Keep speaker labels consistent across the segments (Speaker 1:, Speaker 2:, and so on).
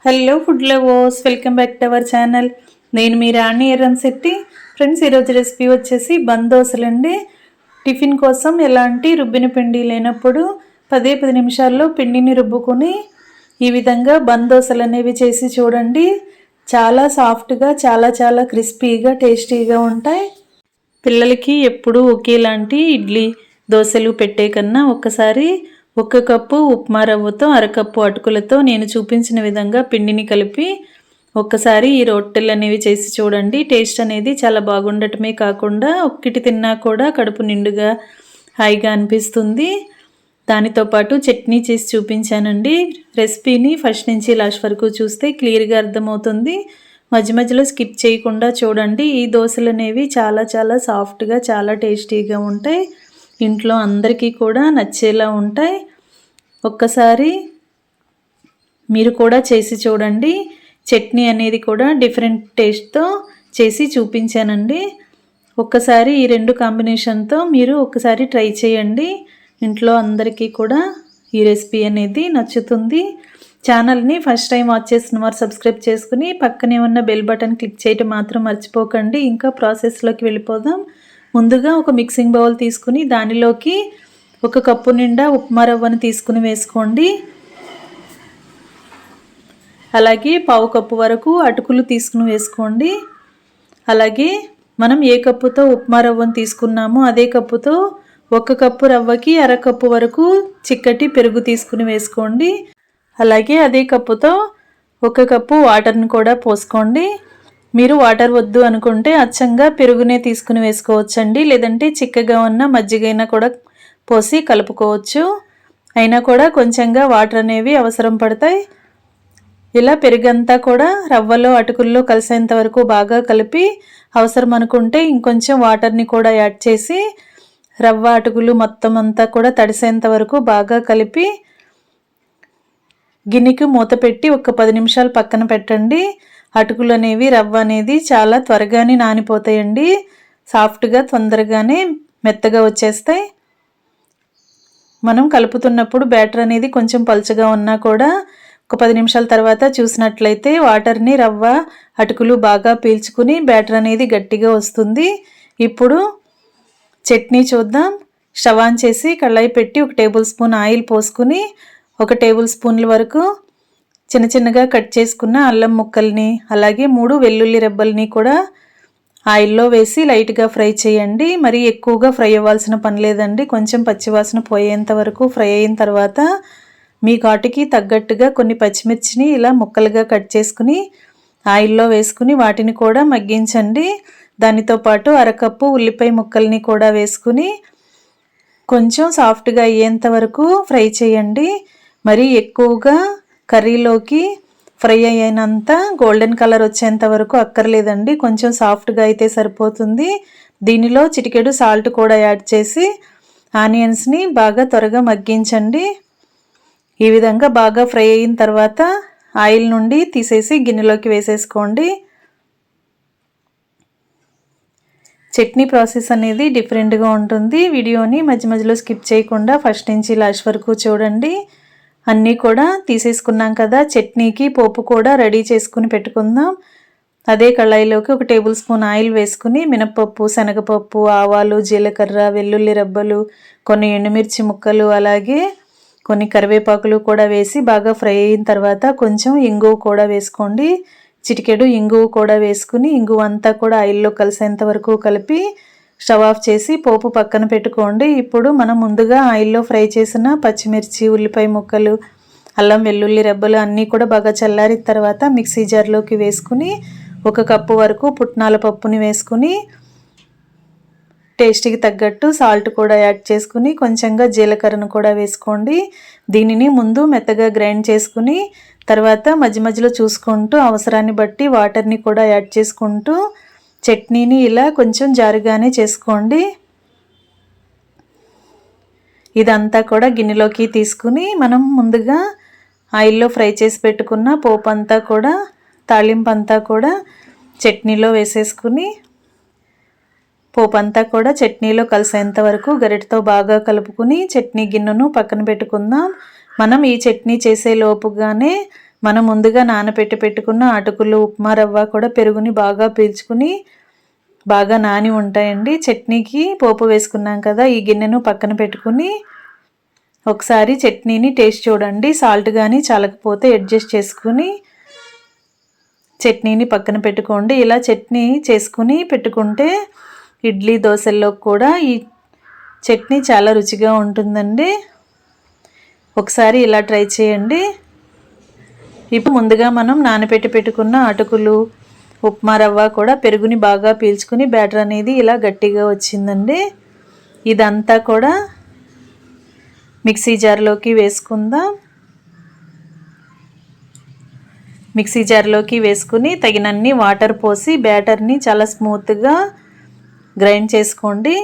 Speaker 1: Hello food lovers, welcome back to our channel. నేను మీ రాణి Erramsetti. Friends, ఈరోజు recipe వచ్చేసి బందోసలండి. Tiffin కోసం ఎలాంటి రుబ్బిన పిండి లేనప్పుడు 10 నిమిషాల్లో పిండిని రుబ్బుకొని ఈ విధంగా బందోసలు అనేవి చేసి చూడండి. చాలా సాఫ్ట్గా, చాలా చాలా క్రిస్పీగా, టేస్టీగా ఉంటాయి. పిల్లలకి ఎప్పుడూ ఒకేలాంటి ఇడ్లీ దోశలు పెట్టే కన్నా ఒక్కసారి 1 కప్పు ఉప్మా రవ్వతో అరకప్పు అటుకులతో నేను చూపించిన విధంగా పిండిని కలిపి ఒక్కసారి ఈ రొట్టెలు అనేవి చేసి చూడండి. టేస్ట్ అనేది చాలా బాగుండటమే కాకుండా ఒక్కటి తిన్నా కూడా కడుపు నిండుగా హాయిగా అనిపిస్తుంది. దానితో పాటు చట్నీ చేసి చూపించానండి. రెసిపీని ఫస్ట్ నుంచి లాస్ట్ వరకు చూస్తే క్లియర్గా అర్థమవుతుంది. మధ్య మధ్యలో స్కిప్ చేయకుండా చూడండి. ఈ దోశలు అనేవి చాలా చాలా సాఫ్ట్గా, చాలా టేస్టీగా ఉంటాయి. ఇంట్లో అందరికీ కూడా నచ్చేలా ఉంటాయి. ఒక్కసారి మీరు కూడా చేసి చూడండి. చట్నీ అనేది కూడా డిఫరెంట్ టేస్ట్తో చేసి చూపించానండి. ఒక్కసారి ఈ 2 కాంబినేషన్తో మీరు ఒక్కసారి ట్రై చేయండి. ఇంట్లో అందరికీ కూడా ఈ రెసిపీ అనేది నచ్చుతుంది. ఛానల్ని ఫస్ట్ టైం వాచ్ చేసిన వారు సబ్స్క్రైబ్ చేసుకుని పక్కనే ఉన్న బెల్ బటన్ క్లిక్ చేయడం మాత్రం మర్చిపోకండి. ఇంకా ప్రాసెస్లోకి వెళ్ళిపోదాం. ముందుగా ఒక మిక్సింగ్ బౌల్ తీసుకుని దానిలోకి 1 కప్పు నిండా ఉప్మా రవ్వను తీసుకుని వేసుకోండి. అలాగే 1/2 కప్పు వరకు అటుకులు తీసుకుని వేసుకోండి. అలాగే మనం ఏ కప్పుతో ఉప్మా రవ్వను తీసుకున్నామో అదే కప్పుతో 1 కప్పు రవ్వకి అరకప్పు వరకు చిక్కటి పెరుగు తీసుకుని వేసుకోండి. అలాగే అదే కప్పుతో 1 కప్పు వాటర్ని కూడా పోసుకోండి. మీరు వాటర్ వద్దు అనుకుంటే అచ్చంగా పెరుగునే తీసుకుని వేసుకోవచ్చండి. లేదంటే చిక్కగా ఉన్న మజ్జిగైనా కూడా పోసి కలుపుకోవచ్చు. అయినా కూడా కొంచెంగా వాటర్ అనేవి అవసరం పడతాయి. ఇలా పెరుగంతా కూడా రవ్వలో అటుకుల్లో కలిసేంత వరకు బాగా కలిపి అవసరం అనుకుంటే ఇంకొంచెం వాటర్ని కూడా యాడ్ చేసి రవ్వ అటుకులు మొత్తం అంతా కూడా తడిసేంత వరకు బాగా కలిపి గిన్నెకి మూత పెట్టి ఒక 10 నిమిషాలు పక్కన పెట్టండి. అటుకులు అనేవి రవ్వ అనేది చాలా త్వరగానే నానిపోతాయండి. సాఫ్ట్గా తొందరగానే మెత్తగా వచ్చేస్తాయి. మనం కలుపుతున్నప్పుడు బ్యాటర్ అనేది కొంచెం పలుచగా ఉన్నా కూడా ఒక 10 నిమిషాల తర్వాత చూసినట్లయితే వాటర్ని రవ్వ అటుకులు బాగా పీల్చుకుని బ్యాటర్ అనేది గట్టిగా వస్తుంది. ఇప్పుడు చట్నీ చూద్దాం. స్టవ్ ఆన్ చేసి కళాయి పెట్టి 1 టేబుల్ స్పూన్ ఆయిల్ పోసుకుని 1 టేబుల్ స్పూన్ల వరకు చిన్న చిన్నగా కట్ చేసుకున్న అల్లం ముక్కల్ని అలాగే 3 వెల్లుల్లి రెబ్బల్ని కూడా ఆయిల్లో వేసి లైట్గా ఫ్రై చేయండి. మరి ఎక్కువగా ఫ్రై అవ్వాల్సిన పని లేదండి. కొంచెం పచ్చివాసన పోయేంత వరకు ఫ్రై అయిన తర్వాత మీ ఘాటుకి తగ్గట్టుగా కొన్ని పచ్చిమిర్చిని ఇలా ముక్కలుగా కట్ చేసుకుని ఆయిల్లో వేసుకుని వాటిని కూడా మగ్గించండి. దానితో పాటు అరకప్పు ఉల్లిపాయ ముక్కల్ని కూడా వేసుకుని కొంచెం సాఫ్ట్గా అయ్యేంత వరకు ఫ్రై చేయండి. మరి ఎక్కువగా కర్రీలోకి ఫ్రై అయ్యేంత గోల్డెన్ కలర్ వచ్చేంత వరకు అక్కర్లేదండి. కొంచెం సాఫ్ట్గా అయితే సరిపోతుంది. దీనిలో చిటికెడు సాల్ట్ కూడా యాడ్ చేసి ఆనియన్స్ని బాగా త్వరగా మగ్గించండి. ఈ విధంగా బాగా ఫ్రై అయిన తర్వాత ఆయిల్ నుండి తీసేసి గిన్నెలోకి వేసేసుకోండి. చట్నీ ప్రాసెస్ అనేది డిఫరెంట్గా ఉంటుంది. వీడియోని మధ్య మధ్యలో స్కిప్ చేయకుండా ఫస్ట్ నుంచి లాస్ట్ వరకు చూడండి. అన్నీ కూడా తీసేసుకున్నాం కదా. చట్నీకి పోపు కూడా రెడీ చేసుకుని పెట్టుకుందాం. అదే కళాయిలోకి 1 టేబుల్ స్పూన్ ఆయిల్ వేసుకుని మినపప్పు, శనగపప్పు, ఆవాలు, జీలకర్ర, వెల్లుల్లి రెబ్బలు, కొన్ని ఎండుమిర్చి ముక్కలు అలాగే కొన్ని కరివేపాకులు కూడా వేసి బాగా ఫ్రై అయిన తర్వాత కొంచెం ఇంగువ కూడా వేసుకోండి. చిటికెడు ఇంగువ కూడా వేసుకుని ఇంగువ అంతా కూడా ఆయిల్లో కలిసేంత వరకు కలిపి స్టవ్ ఆఫ్ చేసి పోపు పక్కన పెట్టుకోండి. ఇప్పుడు మనం ముందుగా ఆయిల్లో ఫ్రై చేసిన పచ్చిమిర్చి, ఉల్లిపాయ ముక్కలు, అల్లం వెల్లుల్లి రెబ్బలు అన్నీ కూడా బాగా చల్లారిన తర్వాత మిక్సీ జార్లోకి వేసుకుని 1 కప్పు వరకు పుట్నాల పప్పుని వేసుకుని టేస్ట్కి తగ్గట్టు సాల్ట్ కూడా యాడ్ చేసుకుని కొంచెంగా జీలకర్రను కూడా వేసుకోండి. దీనిని ముందు మెత్తగా గ్రైండ్ చేసుకుని తర్వాత మధ్య మధ్యలో చూసుకుంటూ అవసరాన్ని బట్టి వాటర్ని కూడా యాడ్ చేసుకుంటూ చట్నీని ఇలా కొంచెం జారుగానే చేసుకోండి. ఇదంతా కూడా గిన్నెలోకి తీసుకుని మనం ముందుగా ఆయిల్లో ఫ్రై చేసి పెట్టుకున్న పోపు అంతా కూడా తాలింపు అంతా కూడా చట్నీలో వేసేసుకుని పోపు అంతా కూడా చట్నీలో కలిసేంత వరకు గరిటతో బాగా కలుపుకుని చట్నీ గిన్నెను పక్కన పెట్టుకుందాం. మనం ఈ చట్నీ చేసే లోపుగానే మనం ముందుగా నానబెట్టి పెట్టుకున్న అటుకులు, ఉప్మా రవ్వ కూడా పెరుగుని బాగా పీల్చుకుని బాగా నాని ఉంటాయండి. చట్నీకి పోపు వేసుకున్నాం కదా, ఈ గిన్నెను పక్కన పెట్టుకుని ఒకసారి చట్నీని టేస్ట్ చూడండి. సాల్ట్ కానీ చాలకపోతే అడ్జస్ట్ చేసుకుని చట్నీని పక్కన పెట్టుకోండి. ఇలా చట్నీ చేసుకుని పెట్టుకుంటే ఇడ్లీ దోశల్లో కూడా ఈ చట్నీ చాలా రుచిగా ఉంటుందండి. ఒకసారి ఇలా ట్రై చేయండి. ఇప్పుడు ముందుగా మనం నానబెట్టి పెట్టుకున్న అటుకులు, ఉప్మా రవ్వ కూడా పెరుగుని బాగా పీల్చుకుని బ్యాటర్ అనేది ఇలా గట్టిగా వచ్చిందండి. ఇదంతా కూడా మిక్సీ జార్లోకి వేసుకుందాం. మిక్సీ జార్లోకి వేసుకుని తగినన్ని వాటర్ పోసి బ్యాటర్ని చాలా స్మూత్గా గ్రైండ్ చేసుకోండి.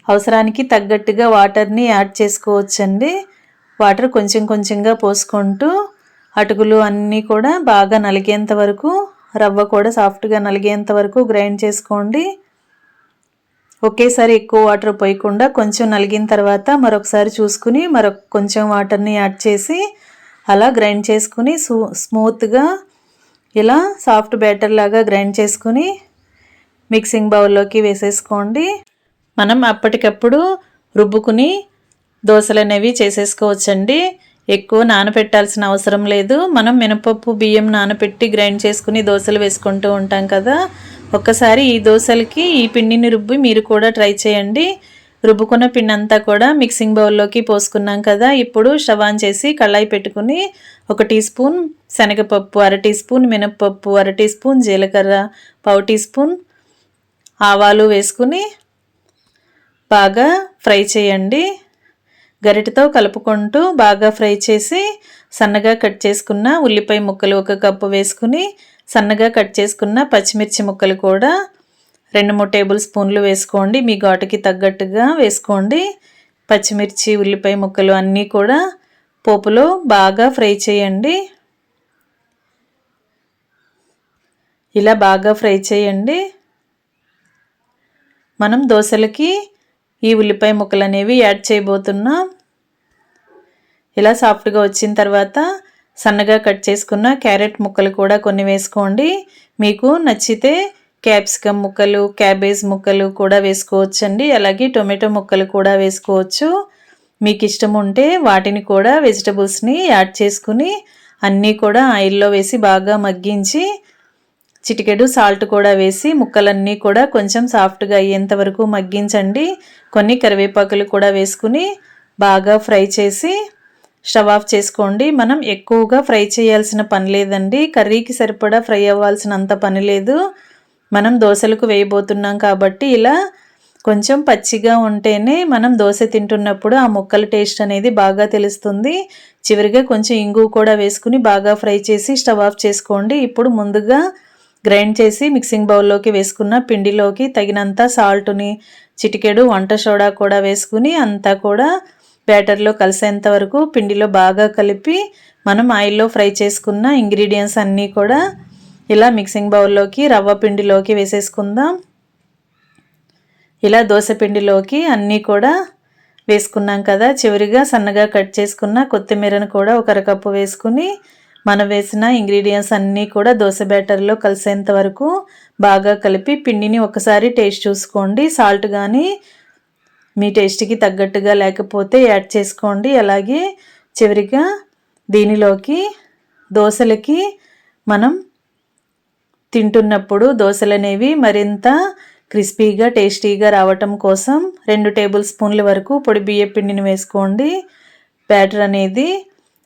Speaker 1: అవసరానికి తగ్గట్టుగా వాటర్ని యాడ్ చేసుకోవచ్చండి. వాటర్ కొంచెం కొంచెంగా పోసుకుంటూ అటుకులు అన్నీ కూడా బాగా నలిగేంత వరకు, రవ్వ కూడా సాఫ్ట్గా నలిగేంత వరకు గ్రైండ్ చేసుకోండి. ఒకేసారి ఎక్కువ వాటర్ పోయకుండా కొంచెం నలిగిన తర్వాత మరొకసారి చూసుకుని కొంచెం వాటర్ని యాడ్ చేసి అలా గ్రైండ్ చేసుకుని స్మూత్గా ఇలా సాఫ్ట్ బ్యాటర్ లాగా గ్రైండ్ చేసుకుని మిక్సింగ్ బౌల్లోకి వేసేసుకోండి. మనం అప్పటికప్పుడు రుబ్బుకుని దోశలు అనేవి చేసేసుకోవచ్చండి. ఎక్కువ నానపెట్టాల్సిన అవసరం లేదు. మనం మినపప్పు, బియ్యం నానపెట్టి గ్రైండ్ చేసుకుని దోశలు వేసుకుంటూ ఉంటాం కదా, ఒక్కసారి ఈ దోశలకి ఈ పిండిని రుబ్బి మీరు కూడా ట్రై చేయండి. రుబ్బుకున్న పిండి అంతా కూడా మిక్సింగ్ బౌల్లోకి పోసుకున్నాం కదా, ఇప్పుడు స్టవ్ ఆన్ చేసి కళాయి పెట్టుకుని 1 టీ స్పూన్ శనగపప్పు, 1/2 టీ స్పూన్ మినపప్పు, 1/2 టీ స్పూన్ జీలకర్ర, 1/4 టీ స్పూన్ ఆవాలు వేసుకుని బాగా ఫ్రై చేయండి. గరిటెతో కలుపుకుంటూ బాగా ఫ్రై చేసి సన్నగా కట్ చేసుకున్న ఉల్లిపాయ ముక్కలు 1 కప్పు వేసుకుని సన్నగా కట్ చేసుకున్న పచ్చిమిర్చి ముక్కలు కూడా 2-3 టేబుల్ స్పూన్లు వేసుకోండి. మీ ఘాటుకి తగ్గట్టుగా వేసుకోండి. పచ్చిమిర్చి, ఉల్లిపాయ ముక్కలు అన్నీ కూడా పోపులో బాగా ఫ్రై చేయండి. ఇలా బాగా ఫ్రై చేయండి. మనం దోశలకి ఈ ఉల్లిపాయ ముక్కలు అనేవి యాడ్ చేయబోతున్నాం. ఇలా సాఫ్ట్గా వచ్చిన తర్వాత సన్నగా కట్ చేసుకున్న క్యారెట్ ముక్కలు కూడా కొన్ని వేసుకోండి. మీకు నచ్చితే క్యాప్సికమ్ ముక్కలు, క్యాబేజ్ ముక్కలు కూడా వేసుకోవచ్చండి. అలాగే టొమాటో ముక్కలు కూడా వేసుకోవచ్చు. మీకు ఇష్టం ఉంటే వాటిని కూడా వెజిటబుల్స్ని యాడ్ చేసుకుని అన్నీ కూడా ఆయిల్లో వేసి బాగా మగ్గించి చిటికెడు సాల్ట్ కూడా వేసి ముక్కలన్నీ కూడా కొంచెం సాఫ్ట్గా అయ్యేంత వరకు మగ్గించండి. కొన్ని కరివేపాకులు కూడా వేసుకుని బాగా ఫ్రై చేసి స్టవ్ ఆఫ్ చేసుకోండి. మనం ఎక్కువగా ఫ్రై చేయాల్సిన పని లేదండి. కర్రీకి సరిపడా ఫ్రై అవ్వాల్సినంత పని లేదు. మనం దోశలకు వేయబోతున్నాం కాబట్టి ఇలా కొంచెం పచ్చిగా ఉంటేనే మనం దోశ తింటున్నప్పుడు ఆ ముక్కల టేస్ట్ అనేది బాగా తెలుస్తుంది. చివరిగా కొంచెం ఇంగువ కూడా వేసుకుని బాగా ఫ్రై చేసి స్టవ్ ఆఫ్ చేసుకోండి. ఇప్పుడు ముందుగా గ్రైండ్ చేసి మిక్సింగ్ బౌల్లోకి వేసుకున్న పిండిలోకి తగినంత సాల్ట్ని, చిటికెడు వంట సోడా కూడా వేసుకుని అంతా కూడా బ్యాటర్లో కలిసేంత వరకు పిండిలో బాగా కలిపి మనం ఆయిల్లో ఫ్రై చేసుకున్న ఇంగ్రీడియంట్స్ అన్నీ కూడా ఇలా మిక్సింగ్ బౌల్లోకి రవ్వ పిండిలోకి వేసేసుకుందాం. ఇలా దోశ పిండిలోకి అన్నీ కూడా వేసుకున్నాం కదా, చివరిగా సన్నగా కట్ చేసుకున్న కొత్తిమీరను కూడా 1 కప్పు వేసుకుని మనం వేసిన ఇంగ్రీడియంట్స్ అన్నీ కూడా దోశ బ్యాటర్లో కలిసేంత వరకు బాగా కలిపి పిండిని ఒకసారి టేస్ట్ చూసుకోండి. సాల్ట్ కానీ మీ టేస్ట్కి తగ్గట్టుగా లేకపోతే యాడ్ చేసుకోండి. అలాగే చివరిగా దీనిలోకి దోశలకి మనం తింటున్నప్పుడు దోశలు అనేవి మరింత క్రిస్పీగా టేస్టీగా రావటం కోసం 2 టేబుల్ స్పూన్ల వరకు పొడి బియ్యం పిండిని వేసుకోండి. బ్యాటర్ అనేది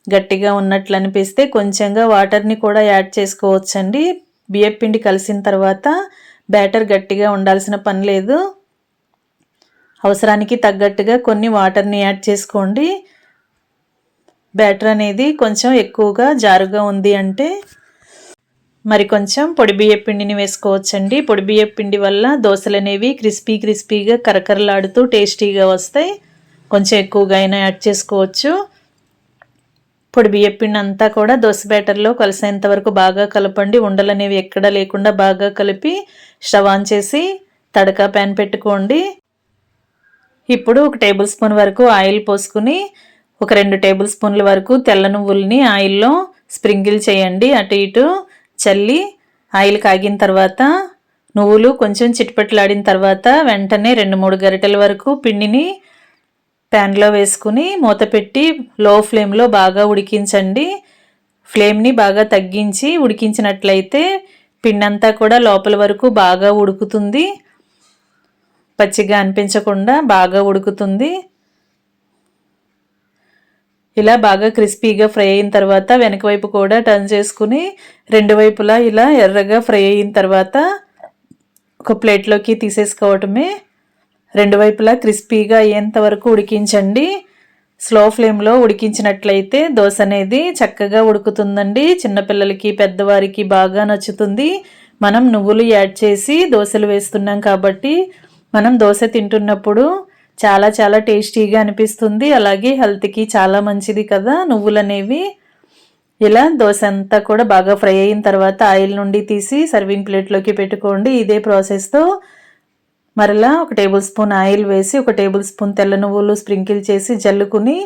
Speaker 1: గట్టిగా ఉన్నట్లు అనిపిస్తే కొంచెంగా వాటర్ని కూడా యాడ్ చేసుకోవచ్చండి. బియ్యం పిండి కలిసిన తర్వాత బ్యాటర్ గట్టిగా ఉండాల్సిన పని లేదు. అవసరానికి తగ్గట్టుగా కొన్ని వాటర్ని యాడ్ చేసుకోండి. బ్యాటర్ అనేది కొంచెం ఎక్కువగా జారుగా ఉంది అంటే మరి కొంచెం పొడి బియ్యం పిండిని వేసుకోవచ్చండి. పొడి బియ్యం పిండి వల్ల దోశలు అనేవి క్రిస్పీగా కరకరలాడుతూ టేస్టీగా వస్తాయి. కొంచెం ఎక్కువగా అయినా యాడ్ చేసుకోవచ్చు. పొడి బియ్యం పిండి అంతా కూడా దోశ బ్యాటర్లో కలిసేంత వరకు బాగా కలపండి. ఉండలు అనేవి ఎక్కడా లేకుండా బాగా కలిపి స్టవ్ ఆన్ చేసి తడకా ప్యాన్ పెట్టుకోండి. ఇప్పుడు 1 టేబుల్ స్పూన్ వరకు ఆయిల్ పోసుకుని ఒక 2 టేబుల్ స్పూన్ల వరకు తెల్ల నువ్వుల్ని ఆయిల్లో స్ప్రింకిల్ చేయండి. అటు ఇటు చల్లి ఆయిల్ కాగిన తర్వాత నువ్వులు కొంచెం చిట్పట్లాడిన తర్వాత వెంటనే 2-3 గరిటెల వరకు పిండిని ప్యాన్లో వేసుకుని మూత పెట్టి లో ఫ్లేమ్లో బాగా ఉడికించండి. ఫ్లేమ్ని బాగా తగ్గించి ఉడికించినట్లయితే పిండి అంతా కూడా లోపల వరకు బాగా ఉడుకుతుంది. పచ్చిగా అనిపించకుండా బాగా ఉడుకుతుంది. ఇలా బాగా క్రిస్పీగా ఫ్రై అయిన తర్వాత వెనక వైపు కూడా టర్న్ చేసుకుని 2 వైపులా ఇలా ఎర్రగా ఫ్రై అయిన తర్వాత ఒక ప్లేట్లోకి తీసేసుకోవటమే. 2 వైపులా క్రిస్పీగా అయ్యేంత వరకు ఉడికించండి. స్లో ఫ్లేమ్లో ఉడికించినట్లయితే దోశ అనేది చక్కగా ఉడుకుతుందండి. చిన్నపిల్లలకి పెద్దవారికి బాగా నచ్చుతుంది. మనం నువ్వులు యాడ్ చేసి దోశలు వేస్తున్నాం కాబట్టి మనం దోశ తింటున్నప్పుడు చాలా చాలా టేస్టీగా అనిపిస్తుంది. అలాగే హెల్త్కి చాలా మంచిది కదా నువ్వులు అనేవి. ఇలా దోశ అంతా కూడా బాగా ఫ్రై అయిన తర్వాత ఆయిల్ నుండి తీసి సర్వింగ్ ప్లేట్లోకి పెట్టుకోండి. ఇదే ప్రాసెస్తో మరలా 1 టేబుల్ స్పూన్ ఆయిల్ వేసి 1 టేబుల్ స్పూన్ తెల్ల నువ్వులు స్ప్రింకిల్ చేసి జల్లుకుని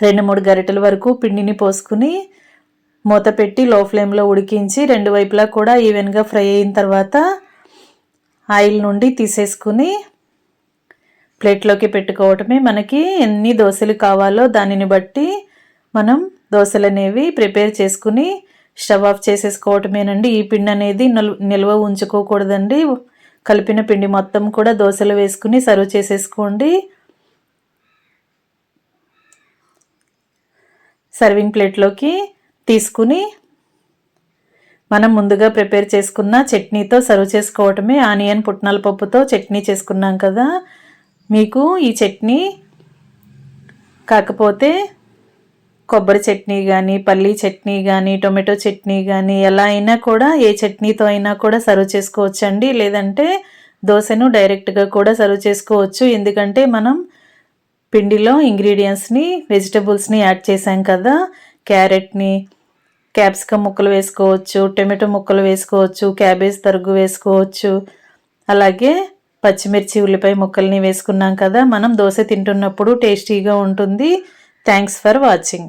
Speaker 1: 2-3 గరిటెల వరకు పిండిని పోసుకుని మూత పెట్టి లో ఫ్లేమ్లో ఉడికించి 2 వైపులా కూడా ఈవెన్గా ఫ్రై అయిన తర్వాత ఆయిల్ నుండి తీసేసుకుని ప్లేట్లోకి పెట్టుకోవటమే. మనకి ఎన్ని దోశలు కావాలో దానిని బట్టి మనం దోశలు అనేవి ప్రిపేర్ చేసుకుని స్టవ్ ఆఫ్ చేసేసుకోవటమేనండి. ఈ పిండి అనేది నిల్వ ఉంచుకోకూడదండి. కలిపిన పిండి మొత్తం కూడా దోశలు వేసుకుని సర్వ్ చేసేసుకోండి. సర్వింగ్ ప్లేట్లోకి తీసుకుని మనం ముందుగా ప్రిపేర్ చేసుకున్న చట్నీతో సర్వ్ చేసుకోవటమే. ఆనియన్ పుట్నాల పప్పుతో చట్నీ చేసుకున్నాం కదా. మీకు ఈ చట్నీ కాకపోతే కొబ్బరి చట్నీ కానీ పల్లీ చట్నీ కానీ టొమాటో చట్నీ కానీ ఎలా అయినా కూడా ఏ చట్నీతో అయినా కూడా సర్వ్ చేసుకోవచ్చండి. లేదంటే దోశను డైరెక్ట్గా కూడా సర్వ్ చేసుకోవచ్చు. ఎందుకంటే మనం పిండిలో ఇంగ్రీడియంట్స్ని వెజిటబుల్స్ని యాడ్ చేసాం కదా. క్యారెట్ని క్యాప్సికమ్ ముక్కలు వేసుకోవచ్చు, టొమాటో ముక్కలు వేసుకోవచ్చు, క్యాబేజ్ తరుగు వేసుకోవచ్చు, అలాగే పచ్చిమిర్చి ఉల్లిపాయ ముక్కల్ని వేసుకున్నాం కదా. మనం దోశ తింటున్నప్పుడు టేస్టీగా ఉంటుంది. Thanks for watching.